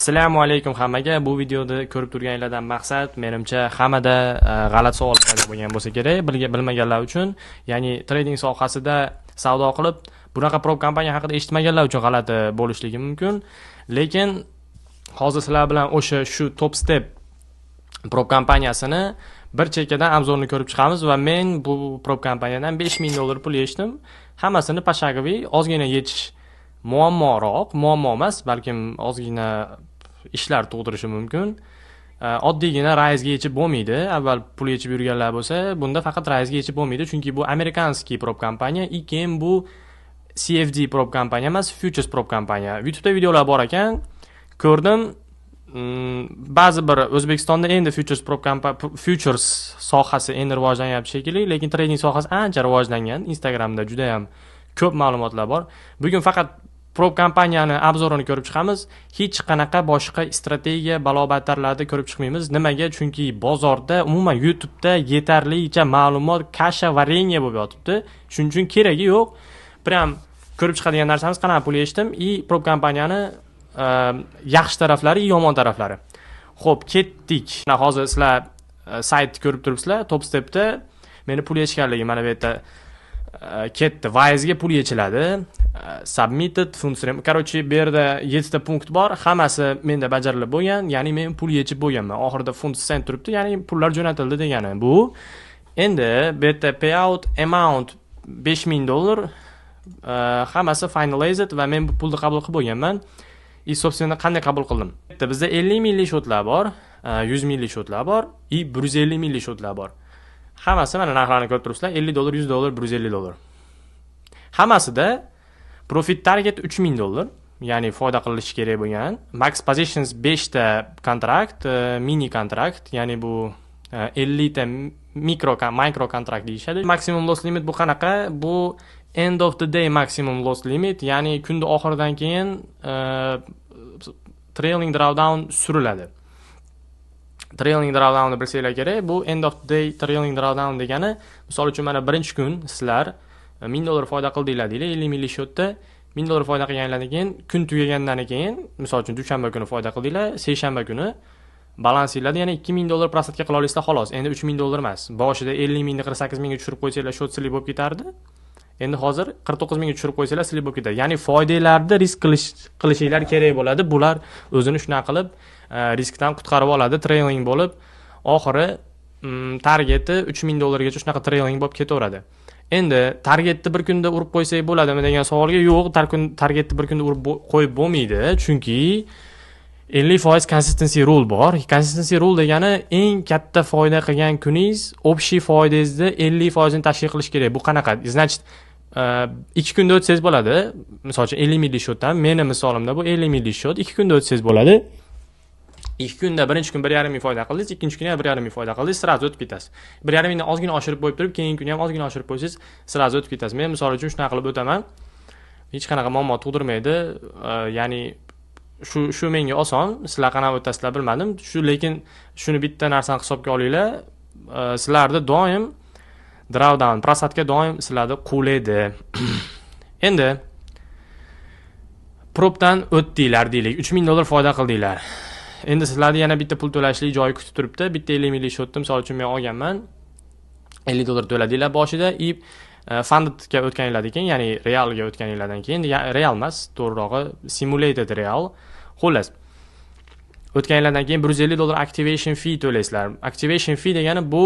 Assalomu alaykum hammaga. Bu videoda ko'rib turganlardan maqsad menimcha hammada g'alati savol paydo bo'lgan bo'lsa kerak, bilmaganlar uchun, ya'ni trading sohasida savdo qilib, bunaqa prop kompaniya haqida eshitmaganlar uchun g'alati bo'lishligi mumkin. Lekin hozir sizlar bilan shu Top Step prop kompaniyasini bir chekkadan obzorini ko'rib chiqamiz va men bu prop kompaniyadan $5000 pul yechdim. Hammasini pashagoviy, ozgina yechish muammo emas, balkim ozgina ishlar tug'dirishi mumkin. Oddiygina raizga yechib bo'lmaydi. Avval pul yechib yurganlar bo'lsa, bunda faqat raizga yechib bo'lmaydi, chunki bu amerikanskiy prop kompaniya, keyin bu CFD prop kompaniya emas, Futures prop kompaniya. YouTube'da videolar bor ekan, ko'rdim. Ba'zi bir O'zbekistonda endi Futures sohasi endi rivojlanyapti shekilli, lekin trading sohasi ancha rivojlangan. Instagramda juda ham ko'p ma'lumotlar bor. Bugun faqat prop kompaniyani obzorini ko'rib chiqamiz. Hech qanaqa boshqa strategiya balobatlarni ko'rib chiqmaymiz. Nimaga? Chunki bozorda, umuman YouTube'da yetarlicha ma'lumot kasha vareniya bo'lib yotibdi. Shuning uchun keragi yo'q. Prям ko'rib chiqadigan narsamiz qanaqa pul yechdim prop kompaniyani yaxshi taraflari, yomon taraflari. Xo'p, ketdik. Hozir sizlar saytni ko'rib turibsizlar. Top Step'da meni pul yechganligim mana bu yerda ketdi. Vaizga pul yechiladi. Submitted funds. Короче, bu yerda 7 ta punkt bor. Hammasi menda bajarilib bo'lgan, ya'ni men pul yechib bo'lganman. Oxirida funds sent turibdi, ya'ni pullar jo'natildi degani. Bu endi bu yerda payout amount $5000. Hammasi finalized va men bu pulni qabul qilib bo'lganman. Собственно, qanday qabul qildim? Bizda 50 minglik shotlar bor, 100 minglik shotlar bor, 150 minglik shotlar bor. Hammasi mana narxlarni ko'rib turibsizlar, $50, $100, $150. Hammasida profit target $3000, ya'ni foyda qilish kerak bo'lgan. Max positions 5 ta kontrakt, mini kontrakt, ya'ni bu 50 ta micro kontrakt deyishadi. Maximum loss limit bu qanaqa? Bu end of the day maximum loss limit, ya'ni kunda oxiridan keyin trailing drawdown suriladi. Trailing drawdown bilsanglar kerak. Bu end of the day trailing drawdown degani, misol uchun mana birinchi kun sizlar $1000 foyda qildinglar deylik, 50 minglik shotda $1000 foyda qilganlardan keyin, kun tugagandan keyin, misol uchun dushanba kuni foyda qildinglar, seshanba kuni balansinglarni yana $2000 prosentga qila olasizlar xolos. Endi $3000 emas. Boshida 50 mingni 48 mingga tushirib qo'ysanglar, shot silib bo'lib ketardi. Endi hozir 49 mingga tushirib qo'ysanglar, silib bo'lib ketadi. Ya'ni foydalarni risk qilishinglar kerak bo'ladi. Bular o'zini shunaqa qilib riskdan qutqarib oladi, trailing bo'lib, oxiri targeti $3000 gacha shunaqa trailing bo'lib ketaveradi. Endi targetni bir kunda urib qo'ysak bo'ladimi degan savolga yo'q, targetni bir kunda urib qo'yib bo'lmaydi, chunki 50% consistency rule bor. Consistency rule degani eng katta foyda qilgan kuningiz общий foydangizda 50% ni tashkil qilish kerak. Bu qanaqa? Значит, 2 kunda o'tsangiz bo'ladi. Misol uchun 50 minglik shotdan, meni misolimda bu 50 minglik shot 2 kunda o'tsangiz bo'ladi. 2 kunda birinchi kun 1,5 ming foyda qildingiz, ikkinchi kun ham 1,5 ming foyda qildingiz, sirazi o'tib ketasiz. 1,5 mingdan ozgina oshirib qo'yib turib, keyingi kun ham ozgina oshirib qo'ysangiz, sirazi o'tib ketasiz. Men misol uchun shunaqa qilib o'taman. Hech qanaqa muammo tug'dirmaydi. Ya'ni shu menga oson. Sizlar qanaqa o'tasizlar bilmadim. Lekin shuni bitta narsani hisobga olinglar. Sizlarda doim drawdown, prosatka doim sizlarda quvlaydi. Endi propdan o'tdinglar deylik, $3000 foyda qildinglar. Endi sizlarda yana bitta pul to'lashlik joyi kutib turibdi. Bitta 50 minglik shotni misol uchun men olganman. $50 to'ladinglar boshida, fundedga o'tganinglardan keyin, ya'ni realga o'tganinglardan keyin, real emas, to'g'rirog'i simulated real. Xullas, o'tganinglardan keyin $150 activation fee to'laysizlar. Activation fee degani bu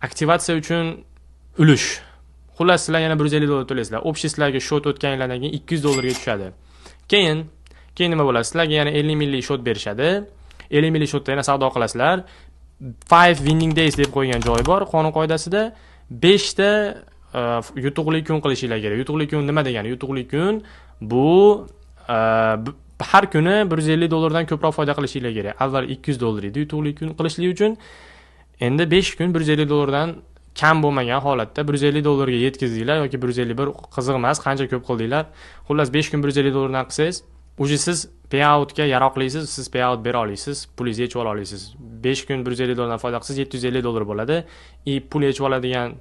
aktivatsiya uchun ulush. Xullas, sizlar yana $150 to'laysizlar. Общий sizlarga shot o'tganinglardan keyin $200 ga tushadi. Keyin nima bo'ladi? Sizlarga yana 50 minglik shot berishadi. 50 minglik shotda yana savdo qilasizlar. 5 winning days deb qo'ygan joyi bor qonun qoidasida. 5 ta yutuqli kun qilishinglar kerak. Yutuqli kun nima degani? Yutuqli kun bu har kuni $150 dan ko'proq foyda qilishinglar kerak. Avval $200 edi yutuqli kun qilishlik uchun. Endi 5 kun $150 dan kam bo'lmagan holatda $150 ga yetkazdinglar yoki 151 qiziq emas, qancha ko'p qildinglar. Xullas 5 kun $150 dan qilsangiz, uje siz payoutga yaroqlisiz, siz payout bera olasiz, pulingizni yechib ola olasiz. 5 kun $150 dan foyda qilsangiz $750 bo'ladi. Pul yechib oladigan,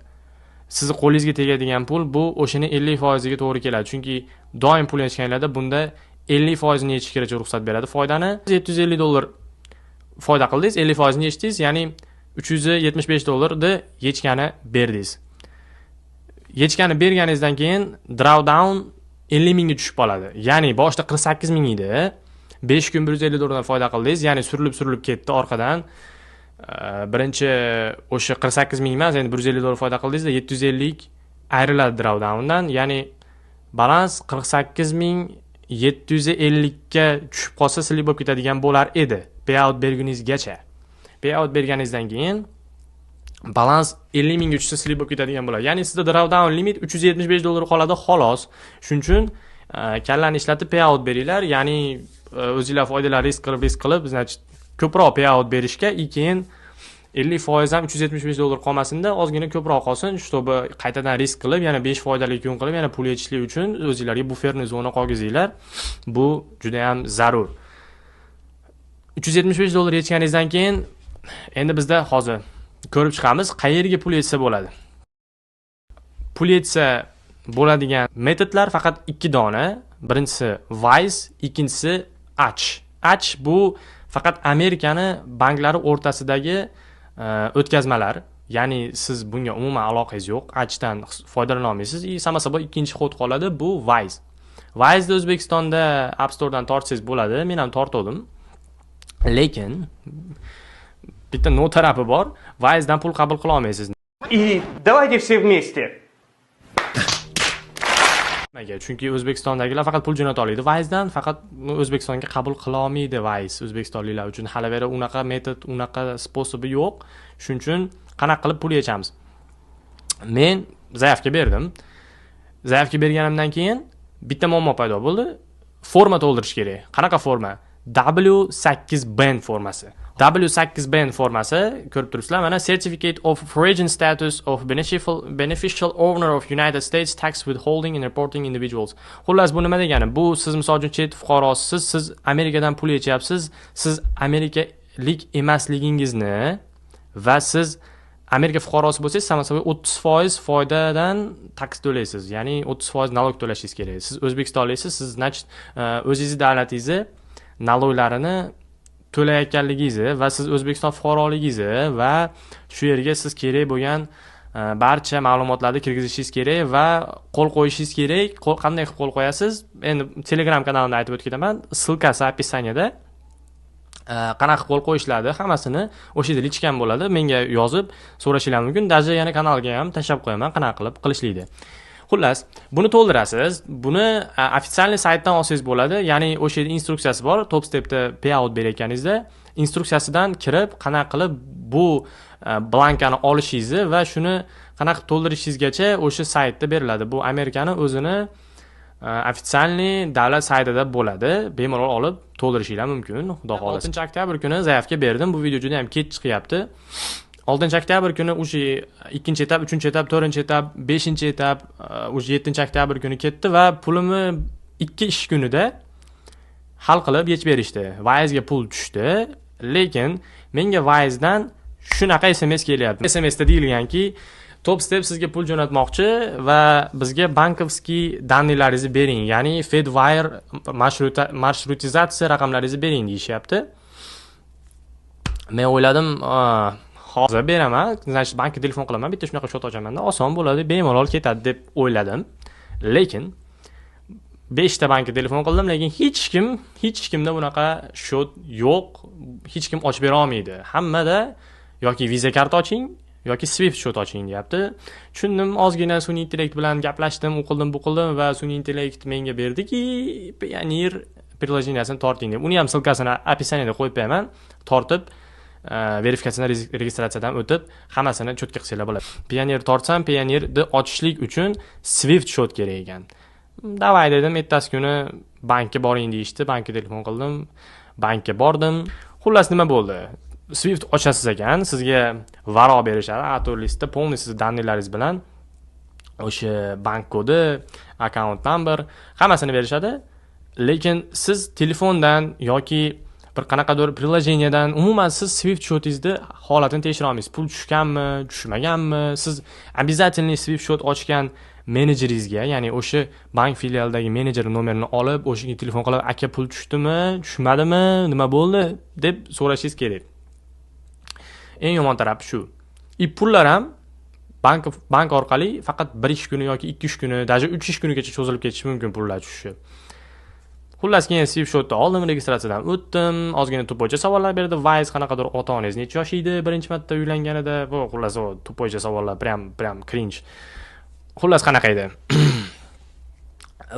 sizni qo'lingizga tegadigan pul bu o'shini 50% ga to'g'ri keladi. Chunki doim pul yechganlarda bunda 50% yechishgacha ruxsat beradi foydani. $750 foyda qildingiz, 50% yechdingiz, ya'ni $375 yechgani berdingiz. Yechgani berganingizdan keyin drawdown 50 mingga tushib qoladi. Ya'ni boshida 48 ming edi. 5 kun $150 dan foyda qildingiz, ya'ni surilib ketdi orqadan. Birinchi o'sha 48 ming emas, endi $150 foyda qildingizda 750 ayriladi drawdowndan, ya'ni balans 48.750 ga tushib qolsa silib bo'lib ketadigan bo'lar edi payout berguningizgacha. Payout berganingizdan keyin balans 50 mingga tushsa silib bo'lib ketadigan bo'ladi. Ya'ni sizda drawdown limit $375 qoladi xolos. Shuning uchun kallani ishlatib payout beringlar, ya'ni o'zingizlar foydalar risk qilib, значит, ko'proq payout berishga, keyin 50% ham $375 qolmasinda, ozgina ko'proq qolsin, чтобы qaytadan risk qilib, yana 5 foydali kun qilib, yana pul yechishlik uchun o'zingizlarga buferni zona qolgizinglar. Bu juda ham zarur. $375 yechganingizdan keyin endi bizda hozir ko'rib chiqamiz, qayerga pul yetsa bo'ladi. Pul yetsa bo'ladigan metodlar faqat 2 dona. Birinchisi Wise, ikkinchisi Arch. Arch bu faqat Amerikani banklari o'rtasidagi o'tkazmalar. Ya'ni siz bunga umuman aloqangiz yo'q. Archdan foydalana olmaysiz. Samo sabab ikkinchi xod qoladi, bu Wise. Wise'ni O'zbekistonda App Store'dan tortsangiz bo'ladi. Men ham tortdim. Lekin bitta notarapi bor. Wise'dan pul qabul qila olmaysiz. И давайте все вместе. Chunki O'zbekistondagilar faqat pul jo'nata oladi. Wise'dan faqat O'zbekistonga qabul qila olmaydi Wise. O'zbekistonliklar uchun hali beri unaqa metod, unaqa sposobi yo'q. Shuning uchun qanaqa qilib pul yechamiz? Men zaявка berdim. Zaявка berganimdan keyin bitta muammo paydo bo'ldi. Forma to'ldirish kerak. Qanaqa forma? W8BAN formasi. W8BAN formasi ko'rib turibsizlar, mana Certificate of Origin Status of Beneficial Owner of United States Tax Withholding and Reporting Individuals. Xullas, bu nima degani? Bu siz misol uchun chet fuqarosisiz, siz Amerikadan pul yechyapsiz, siz amerikalik emasligingizni va siz Amerika fuqarosi bo'lsangiz, samosaviy 30% foydadan tax to'laysiz. Ya'ni 30% nalog to'lashingiz kerak. Siz O'zbekistonliksiz, siz o'zingizni davlatingizni naloglarini to'layotganligingizni va siz O'zbekiston fuqaroligingizni va shu yerga siz kerak bo'lgan barcha ma'lumotlarni kirgizishingiz kerak va qo'l qo'yishingiz kerak. Qanday qo'l qo'yasiz? Endi Telegram kanalimda aytib o'tib ketaman. Ссылкасы описаниеda. Qanaqa qo'l qo'yishlarni hammasini o'sha yerda lichkan bo'ladi. Menga yozib so'rashingiz mumkin. Даже yana kanalga ham tashlab qo'yaman qanaqa qilib qilishlikni. Xullas, buni to'ldirasiz. Buni ofitsial saytdan olsangiz bo'ladi. Ya'ni o'sha yerda instruksiyasi bor. Top stepda payout berayotganingizda instruksiyasidan kirib, qanaqa qilib bu blankani olishingizni va shuni qanaqa to'ldirishingizgacha o'sha saytda beriladi. Bu Amerikani o'zini ofitsialniy davlat saytida bo'ladi. Bemalol olib to'ldirishinglar mumkin. Xudo xolasa. 6-oktyabr kuni zaявка berdim. Bu video juda ham kech chiqyapti. 6-oktyabr kuni o'sha 2-etap, 3-etap, 4-etap, 5-etap, o'sha 7-oktyabr kuni ketdi va pulimni 2 ish kunida hal qilib yechib berishdi. Wise'ga pul tushdi, lekin menga Wise'dan shunaqa SMS kelyapti. SMSda deyilganki, Top Step sizga pul jo'natmoqchi va bizga bankovskiy danlilaringizni bering, ya'ni Fedwire marshrutizatsiya raqamlaringizni bering deyishyapti. Men o'yladim, hozir beraman, значит, bankka telefon qilaman, bitta shunaqa shot ochaman-da, oson bo'ladi, bemalol ketadi deb o'yladim. Lekin 5 ta bankka telefon qildim, lekin hech kimda bunaqa shot yo'q, hech kim ochib bera olmaydi. Hammada yoki Visa karta oching yoki Swift shot oching deyapti. Tushundim, ozgina sun'iy intellekt bilan gaplashdim, o'qildim, bu qildim va sun'iy intellekt menga berdiki, Payoneer приложениесini torting deb. Uni ham ссылкасini описаниеda qo'yib qo'yaman. Tortib verifikatsiyadan, registratsiyadan o'tib, hammasini cho'tka qilsanglar bo'ladi. Payoneer tortsam, Payoneerni ochishlik uchun Swift shot kerak ekan. Davay dedim, ertasi kuni bankka boring deyishdi, bankka telefon qildim, bankka bordim. Xullas nima bo'ldi? Swift ochasiz ekan, sizga varo berishadi, atorlistda полный siz danlilaringiz bilan o'sha bank kodi, account number, hammasini berishadi. Lekin siz telefondan yoki bir qanaqadir приложениеdan umuman siz Swift shotingizni holatini tekshira olmaysiz. Pul tushganmi, tushmaganmi? Siz обязательный Swift shot ochgan menejeringizga, ya'ni o'sha bank filialidagi menejer nomerini olib, o'shaga telefon qilib, aka pul tushdimi, tushmadimi, nima bo'ldi deb so'rashingiz kerak. Eng yomon tarafi shu. Pullar ham bank orqali faqat 1 ish kuni yoki 2 ish kuni, даже 3 ish kunigacha cho'zilib ketishi mumkin pullar tushishi. Xullas, keyin Swipshot'ni oldim, registratsiyadan o'tdim, ozgina tupoycha savollar berdi. Wise qanaqadir ota-onangiz necha yosh edi, birinchi marta uylanganida, bu xullas o tupoycha savollar prям cringe. Xullas qanaqa edi?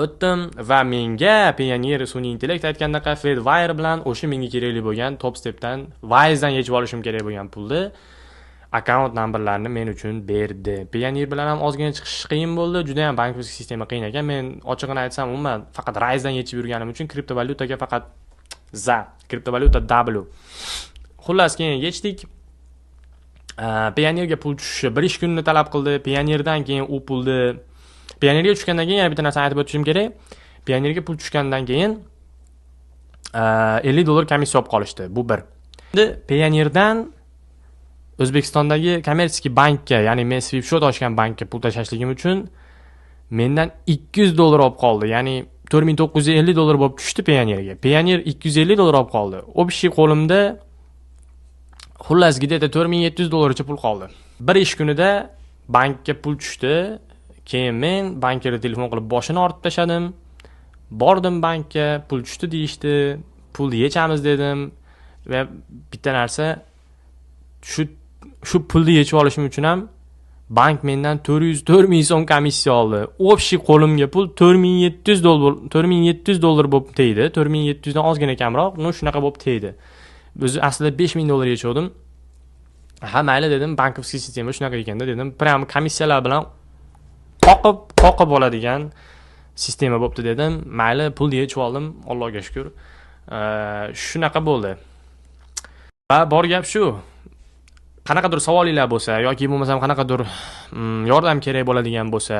O'tdim va menga Pioneer sun'iy intellekt aytgandaqa Fedwire bilan o'sha menga kerakli bo'lgan Topstepdan, Wise'dan yechib olishim kerak bo'lgan pulni akkaunt nomberlarini men uchun berdi. Pioneer bilan ham ozgina chiqish qiyin bo'ldi. Juda ham bankovskiy sistema qiyin ekan. Men ochig'ini aytsam, umuman faqat Rise'dan yechib yurganim uchun kriptovalyutaga faqat kriptovalyuta W. Xullas, keyin yechdik. Pioneerga pul tushishi 1 ish kunini talab qildi. Pioneerdan keyin u pulni Pioneerga tushgandan keyin yana bitta narsani aytib o'tishim kerak. Pioneerga pul tushgandan keyin $50 komissiya olib qolishdi. Bu bir. Endi Pioneerdan O'zbekistondagi kommersiy bankka, ya'ni men Swipshot ochgan bankka pul tashashligim uchun mendan $200 olib qoldi. Ya'ni $4950 bo'lib tushdi Pioneerga. Pioneer $250 olib qoldi. Общий qo'limda xullas gideta $4700 cha pul qoldi. 1 ish kunida bankka pul tushdi. Keyin men bankga telefon qilib boshini ortib tashadim. Bordim bankka, pul tushdi deyishdi. Pulni yechamiz dedim va bitta narsa shu pulni yechib olishim uchun ham bank mendan 4000 so'm komissiya oldi. Общий qo'limga pul $4700 bo'lib tegdi. 4700 dan ozgina kamroq, shunaqa bo'lib tegdi. O'zi aslida $5000 yechuvdim. Ha, mayli dedim, bankovskiy sistema shunaqa ekanda dedim. Prям komissiyalar bilan qoqib oladigan sistema bo'pti dedim. Mayli, pulni yechib oldim, Allohga shukr. Shunaqa bo'ldi. Va bor gap shu. Qanaqadir savolinglar bo'lsa yoki bo'lmasam qanaqadir yordam kerak bo'ladigan bo'lsa,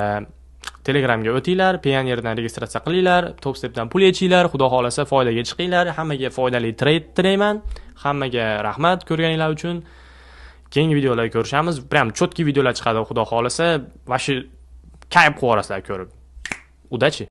Telegramga o'tinglar, Pioneerdan registratsiya qilinglar, Topstepdan pul yechinglar, xudo xolasa foydaga chiqinglar. Hammaga foydali trade tilayman. Hammaga rahmat ko'rganinglar uchun. Keyingi videolarda ko'rishamiz. Prям chotki videolar chiqadi, xudo xolasa. Va shu kayf qilib olasizlar ko'rib. Udachi.